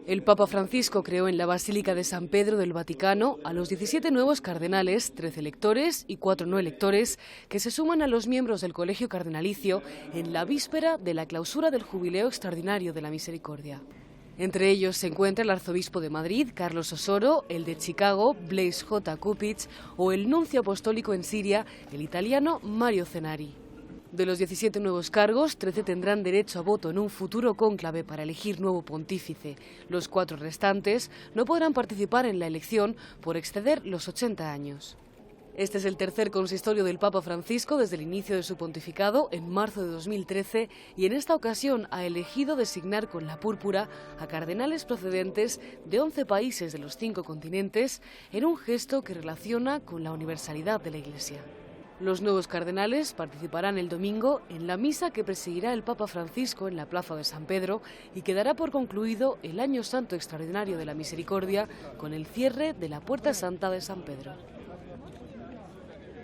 El Papa Francisco creó en la Basílica de San Pedro del Vaticano a los 17 nuevos cardenales, 13 electores y 4 no electores, que se suman a los miembros del Colegio Cardenalicio en la víspera de la clausura del Jubileo Extraordinario de la Misericordia. Entre ellos se encuentra el arzobispo de Madrid, Carlos Osoro, el de Chicago, Blaise J. Cupich, o el nuncio apostólico en Siria, el italiano Mario Zenari. De los 17 nuevos cargos, 13 tendrán derecho a voto en un futuro cónclave para elegir nuevo pontífice. Los 4 restantes no podrán participar en la elección por exceder los 80 años. Este es el tercer consistorio del Papa Francisco desde el inicio de su pontificado en marzo de 2013 y en esta ocasión ha elegido designar con la púrpura a cardenales procedentes de 11 países de los 5 continentes en un gesto que relaciona con la universalidad de la Iglesia. Los nuevos cardenales participarán el domingo en la misa que presidirá el Papa Francisco en la Plaza de San Pedro y que dará por concluido el Año Santo Extraordinario de la Misericordia con el cierre de la Puerta Santa de San Pedro.